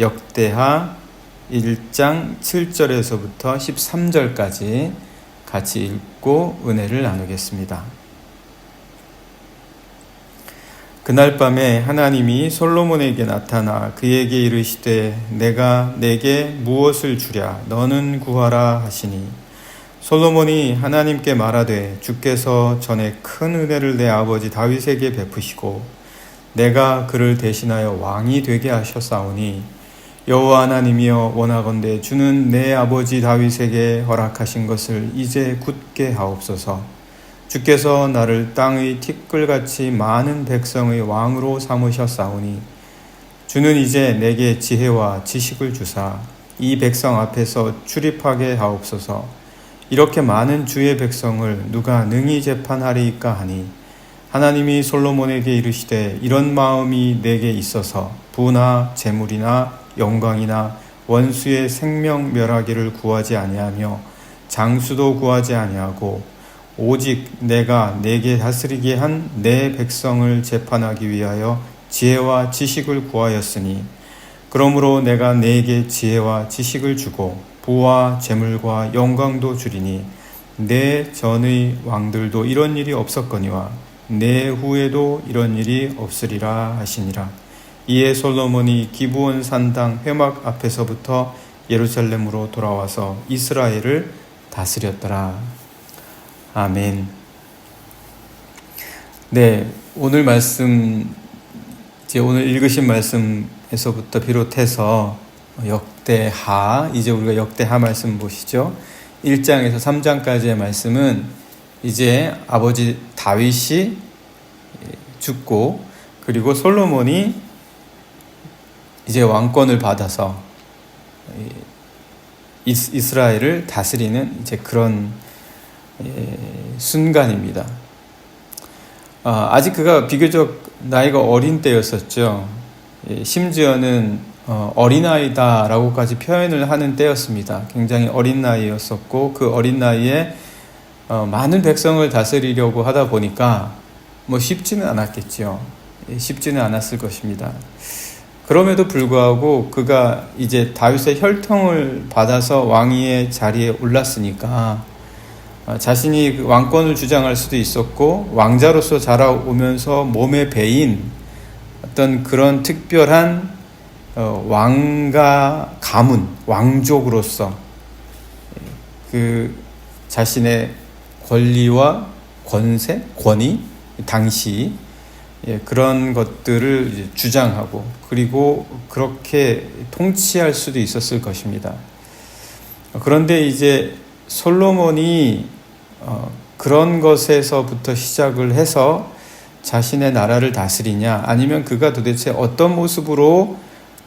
역대하 1장 7절에서부터 13절까지 같이 읽고 은혜를 나누겠습니다. 그날 밤에 하나님이 솔로몬에게 나타나 그에게 이르시되 내가 내게 무엇을 주랴 너는 구하라 하시니 솔로몬이 하나님께 말하되 주께서 전에 큰 은혜를 내 아버지 다윗에게 베푸시고 내가 그를 대신하여 왕이 되게 하셨사오니 여호와 하나님이여 원하건대 주는 내 아버지 다윗에게 허락하신 것을 이제 굳게 하옵소서. 주께서 나를 땅의 티끌같이 많은 백성의 왕으로 삼으셨사오니 주는 이제 내게 지혜와 지식을 주사 이 백성 앞에서 출입하게 하옵소서. 이렇게 많은 주의 백성을 누가 능히 재판하리이까 하니 하나님이 솔로몬에게 이르시되 이런 마음이 내게 있어서 부나 재물이나 영광이나 원수의 생명 멸하기를 구하지 아니하며 장수도 구하지 아니하고 오직 내가 내게 다스리게 한 내 백성을 재판하기 위하여 지혜와 지식을 구하였으니 그러므로 내가 내게 지혜와 지식을 주고 부와 재물과 영광도 주리니 내 전의 왕들도 이런 일이 없었거니와 내 후에도 이런 일이 없으리라 하시니라. 이에 솔로몬이 기브온 산당 회막 앞에서부터 예루살렘으로 돌아와서 이스라엘을 다스렸더라. 아멘. 네, 오늘 말씀, 오늘 읽으신 말씀에서부터 비롯해서 역대하, 이제 우리가 역대하 말씀 보시죠. 1장에서 3장까지의 말씀은 이제 아버지 다윗이 죽고 그리고 솔로몬이 이제 왕권을 받아서 이스라엘을 다스리는 이제 그런 순간입니다. 아직 그가 비교적 나이가 어린 때였었죠. 심지어는 어린아이다라고까지 표현을 하는 때였습니다. 굉장히 어린 나이였었고 그 어린 나이에 많은 백성을 다스리려고 하다 보니까 쉽지는 않았겠죠. 쉽지는 않았을 것입니다. 그럼에도 불구하고 그가 이제 다윗의 혈통을 받아서 왕위의 자리에 올랐으니까 자신이 왕권을 주장할 수도 있었고 왕자로서 자라오면서 몸에 배인 어떤 그런 특별한 왕가 가문, 왕족으로서 그 자신의 권리와 권세, 권위, 당시 그런 것들을 이제 주장하고 그리고 그렇게 통치할 수도 있었을 것입니다. 그런데 이제 솔로몬이 그런 것에서부터 시작을 해서 자신의 나라를 다스리냐 아니면 그가 도대체 어떤 모습으로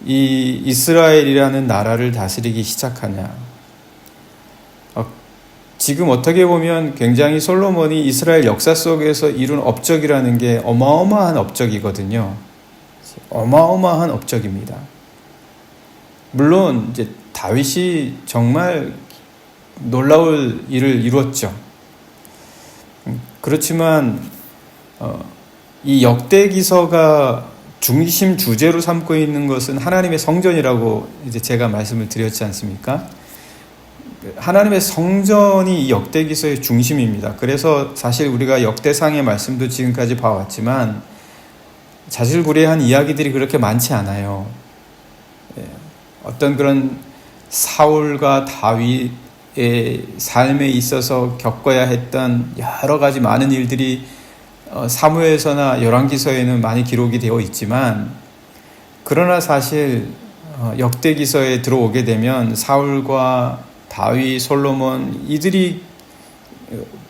이 이스라엘이라는 나라를 다스리기 시작하냐. 지금 어떻게 보면 굉장히 솔로몬이 이스라엘 역사 속에서 이룬 업적이라는 게 어마어마한 업적이거든요. 어마어마한 업적입니다. 물론 이제 다윗이 정말 놀라울 일을 이뤘죠. 그렇지만 이 역대기서가 중심 주제로 삼고 있는 것은 하나님의 성전이라고 이제 제가 말씀을 드렸지 않습니까? 하나님의 성전이 이 역대기서의 중심입니다. 그래서 사실 우리가 역대상의 말씀도 지금까지 봐왔지만 자질구레한 이야기들이 그렇게 많지 않아요. 어떤 그런 사울과 다윗의 삶에 있어서 겪어야 했던 여러 가지 많은 일들이 사무엘서나 열왕기서에는 많이 기록이 되어 있지만 그러나 사실 역대기서에 들어오게 되면 사울과 다윗, 솔로몬 이들이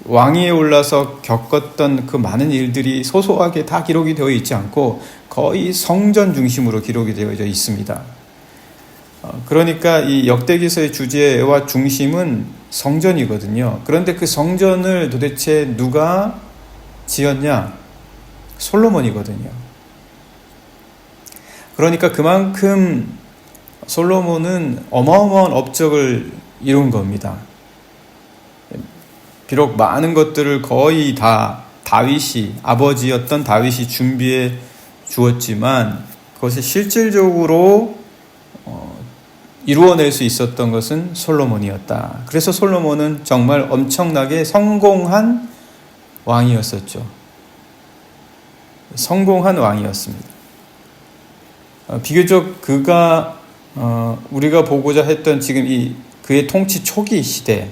왕위에 올라서 겪었던 그 많은 일들이 소소하게 다 기록이 되어 있지 않고 거의 성전 중심으로 기록이 되어져 있습니다. 그러니까 이 역대기서의 주제와 중심은 성전이거든요. 그런데 그 성전을 도대체 누가 지었냐? 솔로몬이거든요. 그러니까 그만큼 솔로몬은 어마어마한 업적을 이룬 겁니다. 비록 많은 것들을 거의 다 다윗이, 아버지였던 다윗이 준비해 주었지만 그것을 실질적으로 이루어낼 수 있었던 것은 솔로몬이었다. 그래서 솔로몬은 정말 엄청나게 성공한 왕이었었죠. 성공한 왕이었습니다. 비교적 그가 우리가 보고자 했던 지금 그의 통치 초기 시대,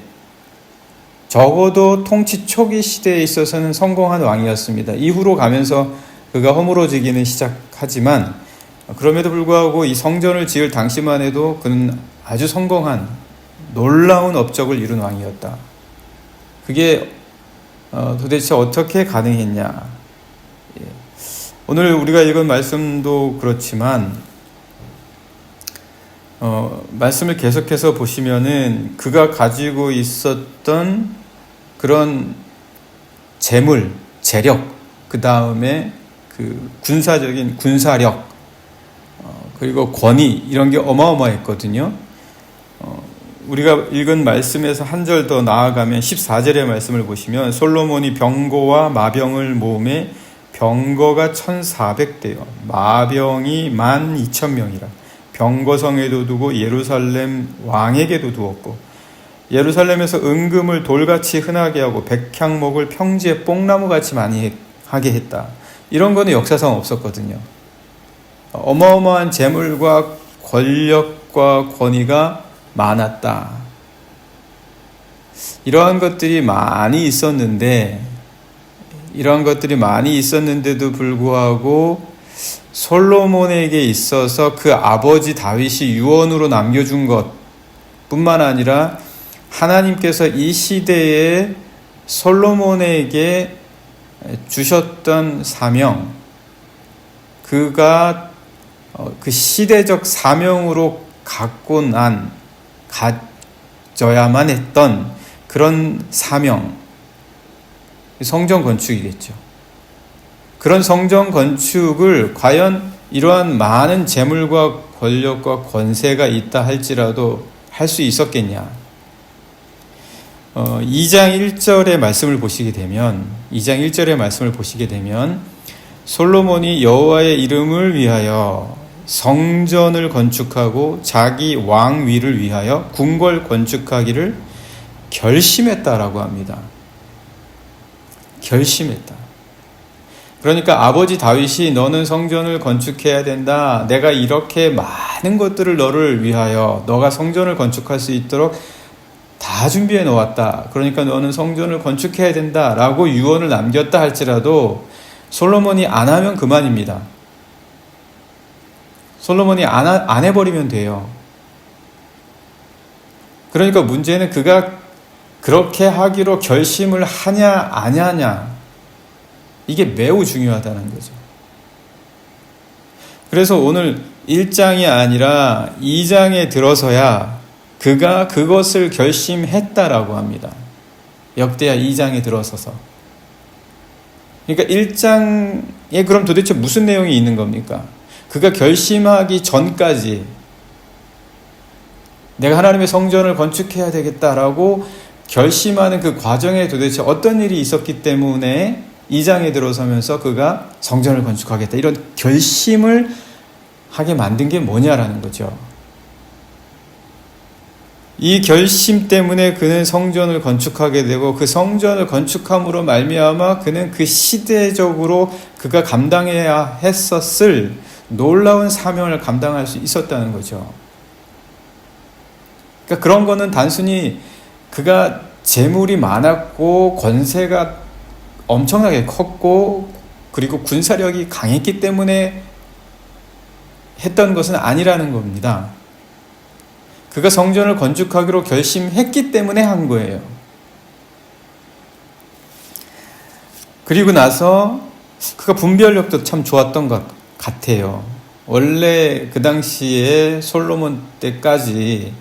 적어도 통치 초기 시대에 있어서는 성공한 왕이었습니다. 이후로 가면서 그가 허물어지기는 시작하지만 그럼에도 불구하고 이 성전을 지을 당시만 해도 그는 아주 성공한 놀라운 업적을 이룬 왕이었다. 그게 도대체 어떻게 가능했냐? 오늘 우리가 읽은 말씀도 그렇지만 말씀을 계속해서 보시면은 그가 가지고 있었던 그런 재물, 재력, 그 다음에 그 군사적인 군사력, 그리고 권위, 이런 게 어마어마했거든요. 우리가 읽은 말씀에서 한 절 더 나아가면 14절의 말씀을 보시면 솔로몬이 병거와 마병을 모음에 병거가 1,400대요. 마병이 12,000명이라. 병거성에도 두고 예루살렘 왕에게도 두었고 예루살렘에서 은금을 돌같이 흔하게 하고 백향목을 평지에 뽕나무같이 많이 하게 했다. 이런 거는 역사상 없었거든요. 어마어마한 재물과 권력과 권위가 많았다. 이러한 것들이 많이 있었는데도 불구하고 솔로몬에게 있어서 그 아버지 다윗이 유언으로 남겨준 것 뿐만 아니라 하나님께서 이 시대에 솔로몬에게 주셨던 사명, 그가 그 시대적 사명으로 가져야만 했던 그런 사명, 성전 건축이겠죠. 그런 성전 건축을 과연 이러한 많은 재물과 권력과 권세가 있다 할지라도 할 수 있었겠냐? 2장 1절의 말씀을 보시게 되면 솔로몬이 여호와의 이름을 위하여 성전을 건축하고 자기 왕위를 위하여 궁궐 건축하기를 결심했다라고 합니다. 결심했다. 그러니까 아버지 다윗이 너는 성전을 건축해야 된다. 내가 이렇게 많은 것들을 너를 위하여 너가 성전을 건축할 수 있도록 다 준비해 놓았다. 그러니까 너는 성전을 건축해야 된다. 라고 유언을 남겼다 할지라도 솔로몬이 안 하면 그만입니다. 솔로몬이 안 해버리면 돼요. 그러니까 문제는 그가 그렇게 하기로 결심을 하냐 안 하냐, 이게 매우 중요하다는 거죠. 그래서 오늘 1장이 아니라 2장에 들어서야 그가 그것을 결심했다라고 합니다. 역대하 2장에 들어서서. 그러니까 1장에 그럼 도대체 무슨 내용이 있는 겁니까? 그가 결심하기 전까지 내가 하나님의 성전을 건축해야 되겠다라고 결심하는 그 과정에 도대체 어떤 일이 있었기 때문에 2장에 들어서면서 그가 성전을 건축하겠다, 이런 결심을 하게 만든 게 뭐냐라는 거죠. 이 결심 때문에 그는 성전을 건축하게 되고 그 성전을 건축함으로 말미암아 그는 그 시대적으로 그가 감당해야 했었을 놀라운 사명을 감당할 수 있었다는 거죠. 그러니까 그런 거는 단순히 그가 재물이 많았고 권세가 엄청나게 컸고 그리고 군사력이 강했기 때문에 했던 것은 아니라는 겁니다. 그가 성전을 건축하기로 결심했기 때문에 한 거예요. 그리고 나서 그가 분별력도 참 좋았던 것 같아요. 원래 그 당시에 솔로몬 때까지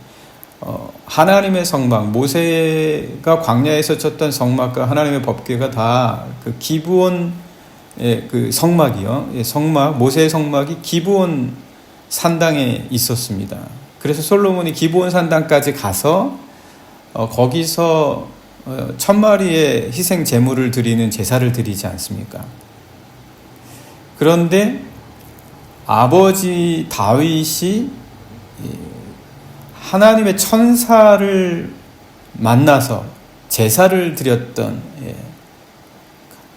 하나님의 성막, 모세가 광야에서 쳤던 성막과 하나님의 법궤가 다 그 기브온 그 성막이요. 성막, 모세의 성막이 기브온 산당에 있었습니다. 그래서 솔로몬이 기브온 산당까지 가서 거기서 1,000마리의 희생 제물을 드리는 제사를 드리지 않습니까? 그런데 아버지 다윗이 하나님의 천사를 만나서 제사를 드렸던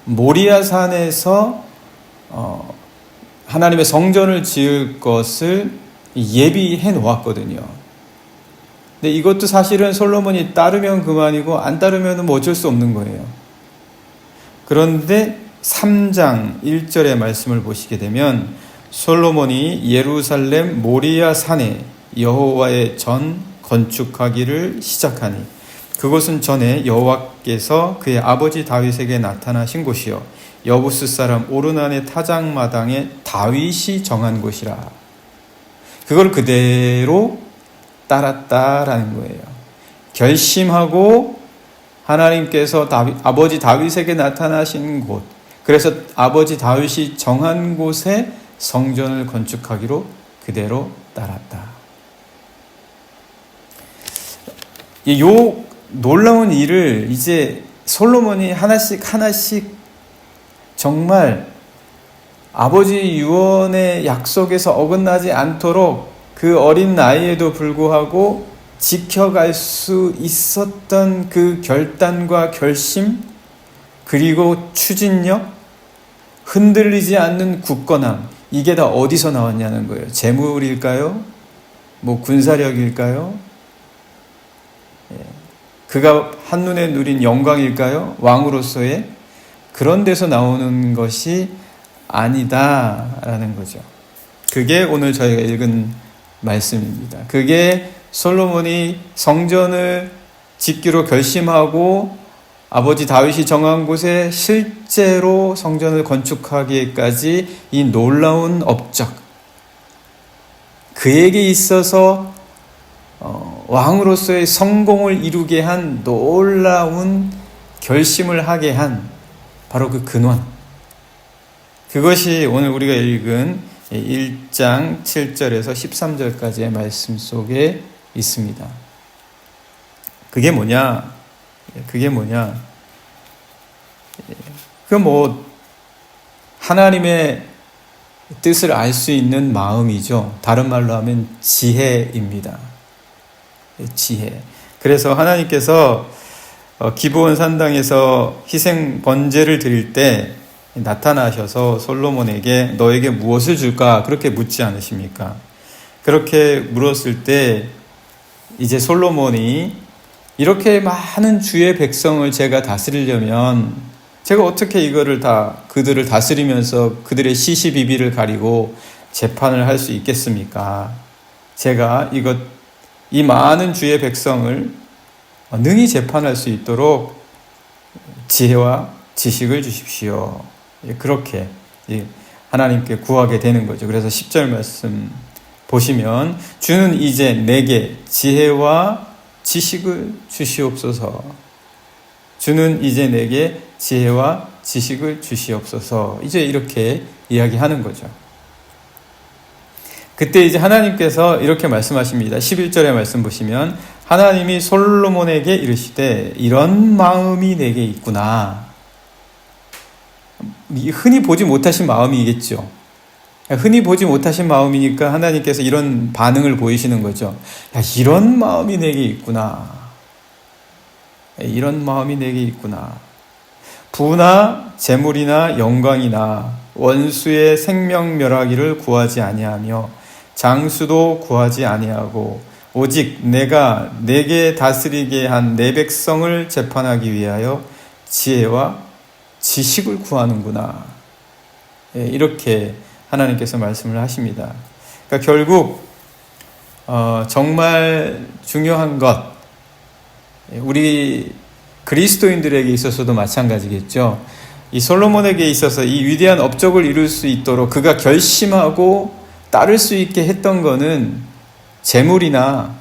모리아 산에서 하나님의 성전을 지을 것을 예비해 놓았거든요. 근데 이것도 사실은 솔로몬이 따르면 그만이고 안 따르면 뭐 어쩔 수 없는 거예요. 그런데 3장 1절의 말씀을 보시게 되면 솔로몬이 예루살렘 모리아 산에 여호와의 전 건축하기를 시작하니 그곳은 전에 여호와께서 그의 아버지 다윗에게 나타나신 곳이요 여부스 사람 오르난의 타작마당에 다윗이 정한 곳이라. 그걸 그대로 따랐다라는 거예요. 결심하고 하나님께서 아버지 다윗에게 나타나신 곳, 그래서 아버지 다윗이 정한 곳에 성전을 건축하기로 그대로 따랐다. 이 놀라운 일을 이제 솔로몬이 하나씩 정말 아버지 유언의 약속에서 어긋나지 않도록 그 어린 나이에도 불구하고 지켜갈 수 있었던 그 결단과 결심, 그리고 추진력, 흔들리지 않는 굳건함, 이게 다 어디서 나왔냐는 거예요. 재물일까요? 군사력일까요? 그가 한눈에 누린 영광일까요? 왕으로서의 그런 데서 나오는 것이 아니다라는 거죠. 그게 오늘 저희가 읽은 말씀입니다. 그게 솔로몬이 성전을 짓기로 결심하고 아버지 다윗이 정한 곳에 실제로 성전을 건축하기까지 이 놀라운 업적, 그에게 있어서 왕으로서의 성공을 이루게 한 놀라운 결심을 하게 한 바로 그 근원, 그것이 오늘 우리가 읽은 1장 7절에서 13절까지의 말씀 속에 있습니다. 그게 뭐냐? 하나님의 뜻을 알 수 있는 마음이죠. 다른 말로 하면 지혜입니다. 지혜. 그래서 하나님께서 기브온 산당에서 희생 번제를 드릴 때 나타나셔서 솔로몬에게 너에게 무엇을 줄까? 그렇게 묻지 않으십니까? 그렇게 물었을 때 이제 솔로몬이 이렇게 많은 주의 백성을 제가 다스리려면 제가 어떻게 그들을 다스리면서 그들의 시시비비를 가리고 재판을 할 수 있겠습니까? 제가 이 많은 주의 백성을 능히 재판할 수 있도록 지혜와 지식을 주십시오. 그렇게 하나님께 구하게 되는 거죠. 그래서 10절 말씀 보시면 주는 이제 내게 지혜와 지식을 주시옵소서. 주는 이제 내게 지혜와 지식을 주시옵소서. 이제 이렇게 이야기하는 거죠. 그때 이제 하나님께서 이렇게 말씀하십니다. 11절의 말씀 보시면 하나님이 솔로몬에게 이르시되 이런 마음이 내게 있구나. 흔히 보지 못하신 마음이겠죠. 흔히 보지 못하신 마음이니까 하나님께서 이런 반응을 보이시는 거죠. 이런 마음이 내게 있구나. 이런 마음이 내게 있구나. 부나 재물이나 영광이나 원수의 생명 멸하기를 구하지 아니하며 장수도 구하지 아니하고 오직 내가 내게 다스리게 한 내 백성을 재판하기 위하여 지혜와 지식을 구하는구나. 이렇게 하나님께서 말씀을 하십니다. 그러니까 결국 정말 중요한 것, 우리 그리스도인들에게 있어서도 마찬가지겠죠. 이 솔로몬에게 있어서 이 위대한 업적을 이룰 수 있도록 그가 결심하고 따를 수 있게 했던 것은 재물이나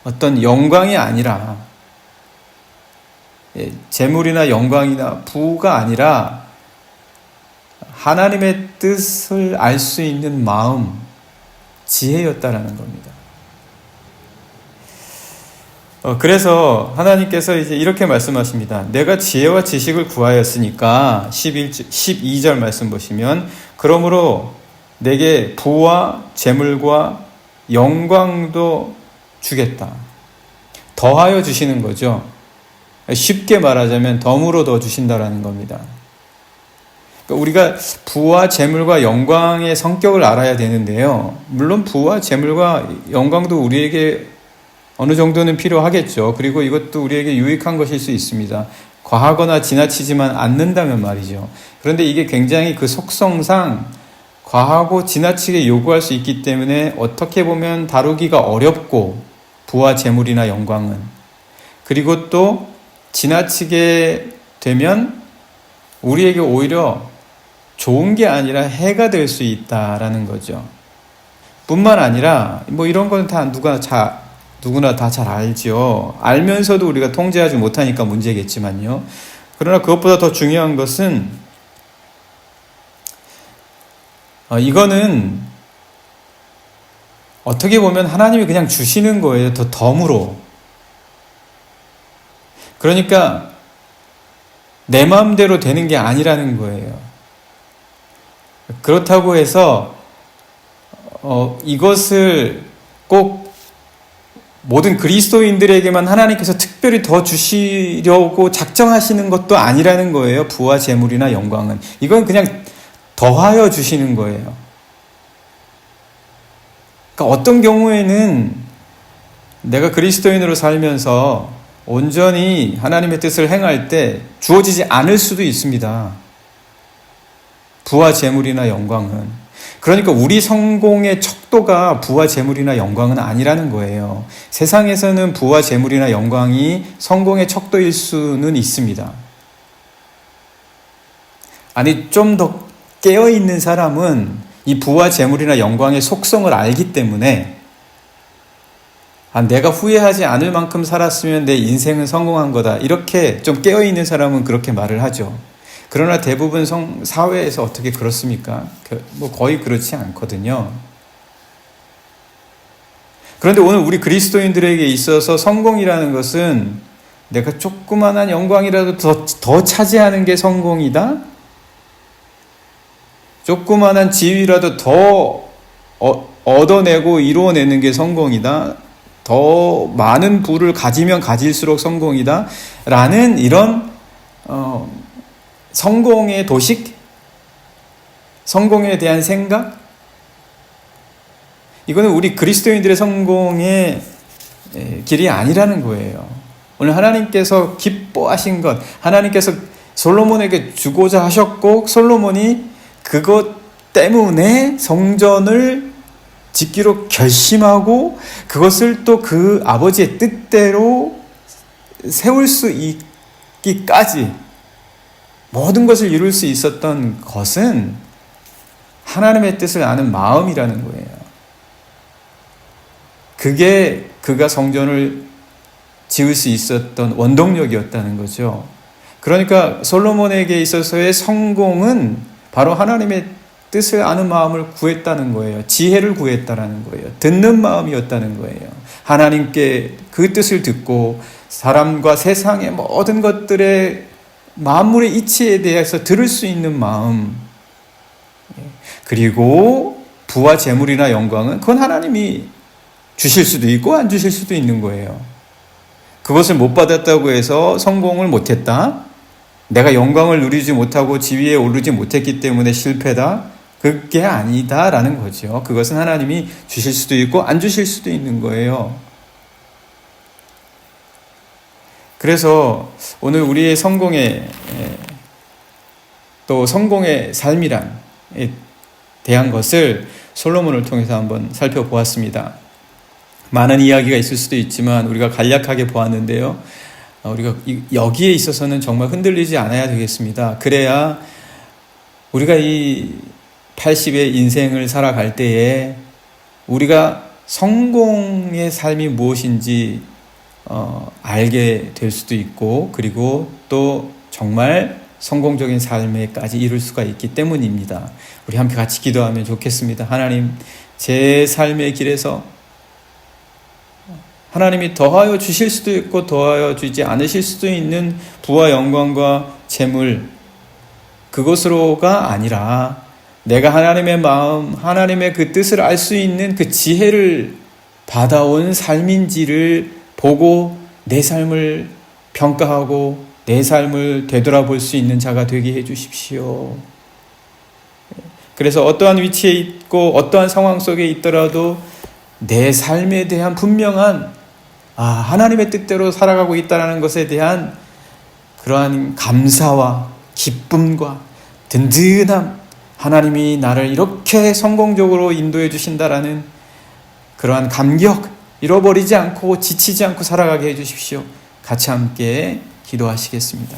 어떤 영광이 아니라, 재물이나 영광이나 부가 아니라 하나님의 뜻을 알 수 있는 마음, 지혜였다라는 겁니다. 그래서 하나님께서 이제 이렇게 말씀하십니다. 내가 지혜와 지식을 구하였으니까 12절 말씀 보시면 그러므로 내게 부와 재물과 영광도 주겠다. 더하여 주시는 거죠. 쉽게 말하자면 덤으로 더 주신다라는 겁니다. 그러니까 우리가 부와 재물과 영광의 성격을 알아야 되는데요. 물론 부와 재물과 영광도 우리에게 어느 정도는 필요하겠죠. 그리고 이것도 우리에게 유익한 것일 수 있습니다. 과하거나 지나치지만 않는다면 말이죠. 그런데 이게 굉장히 그 속성상 과하고 지나치게 요구할 수 있기 때문에 어떻게 보면 다루기가 어렵고, 부와 재물이나 영광은. 그리고 또 지나치게 되면 우리에게 오히려 좋은 게 아니라 해가 될 수 있다라는 거죠. 뿐만 아니라 뭐 이런 건 다 누구나 다 잘 알죠. 알면서도 우리가 통제하지 못하니까 문제겠지만요. 그러나 그것보다 더 중요한 것은 이거는 어떻게 보면 하나님이 그냥 주시는 거예요. 더 덤으로. 그러니까 내 마음대로 되는 게 아니라는 거예요. 그렇다고 해서 이것을 꼭 모든 그리스도인들에게만 하나님께서 특별히 더 주시려고 작정하시는 것도 아니라는 거예요. 부와 재물이나 영광은. 이건 그냥 더하여 주시는 거예요. 그러니까 어떤 경우에는 내가 그리스도인으로 살면서 온전히 하나님의 뜻을 행할 때 주어지지 않을 수도 있습니다. 부와 재물이나 영광은. 그러니까 우리 성공의 척도가 부와 재물이나 영광은 아니라는 거예요. 세상에서는 부와 재물이나 영광이 성공의 척도일 수는 있습니다. 아니, 좀 더 깨어있는 사람은 이 부와 재물이나 영광의 속성을 알기 때문에 내가 후회하지 않을 만큼 살았으면 내 인생은 성공한 거다. 이렇게 좀 깨어있는 사람은 그렇게 말을 하죠. 그러나 대부분 사회에서 어떻게 그렇습니까? 뭐 거의 그렇지 않거든요. 그런데 오늘 우리 그리스도인들에게 있어서 성공이라는 것은 내가 조그만한 영광이라도 더 차지하는 게 성공이다? 조그만한 지위라도 더 얻어내고 이루어내는 게 성공이다? 더 많은 부를 가지면 가질수록 성공이다? 라는 이런 성공의 도식? 성공에 대한 생각? 이거는 우리 그리스도인들의 성공의 길이 아니라는 거예요. 오늘 하나님께서 기뻐하신 것, 하나님께서 솔로몬에게 주고자 하셨고, 솔로몬이 그것 때문에 성전을 짓기로 결심하고 그것을 또 그 아버지의 뜻대로 세울 수 있기까지 모든 것을 이룰 수 있었던 것은 하나님의 뜻을 아는 마음이라는 거예요. 그게 그가 성전을 지을 수 있었던 원동력이었다는 거죠. 그러니까 솔로몬에게 있어서의 성공은 바로 하나님의 뜻을 아는 마음을 구했다는 거예요. 지혜를 구했다는 거예요. 듣는 마음이었다는 거예요. 하나님께 그 뜻을 듣고 사람과 세상의 모든 것들의 만물의 이치에 대해서 들을 수 있는 마음. 그리고 부와 재물이나 영광은 그건 하나님이 주실 수도 있고 안 주실 수도 있는 거예요. 그것을 못 받았다고 해서 성공을 못했다. 내가 영광을 누리지 못하고 지위에 오르지 못했기 때문에 실패다. 그게 아니다라는 거죠. 그것은 하나님이 주실 수도 있고 안 주실 수도 있는 거예요. 그래서 오늘 우리의 성공에 또 성공의 삶이란 대한 것을 솔로몬을 통해서 한번 살펴보았습니다. 많은 이야기가 있을 수도 있지만 우리가 간략하게 보았는데요. 우리가 여기에 있어서는 정말 흔들리지 않아야 되겠습니다. 그래야 우리가 이 80의 인생을 살아갈 때에 우리가 성공의 삶이 무엇인지 알게 될 수도 있고, 그리고 또 정말 성공적인 삶에까지 이룰 수가 있기 때문입니다. 우리 함께 같이 기도하면 좋겠습니다. 하나님, 제 삶의 길에서 하나님이 더하여 주실 수도 있고 더하여 주지 않으실 수도 있는 부와 영광과 재물, 그것으로가 아니라 내가 하나님의 마음, 하나님의 그 뜻을 알 수 있는 그 지혜를 받아온 삶인지를 보고 내 삶을 평가하고 내 삶을 되돌아볼 수 있는 자가 되게 해주십시오. 그래서 어떠한 위치에 있고 어떠한 상황 속에 있더라도 내 삶에 대한 분명한 하나님의 뜻대로 살아가고 있다는 것에 대한 그러한 감사와 기쁨과 든든함, 하나님이 나를 이렇게 성공적으로 인도해 주신다라는 그러한 감격, 잃어버리지 않고 지치지 않고 살아가게 해주십시오. 같이 함께 기도하시겠습니다.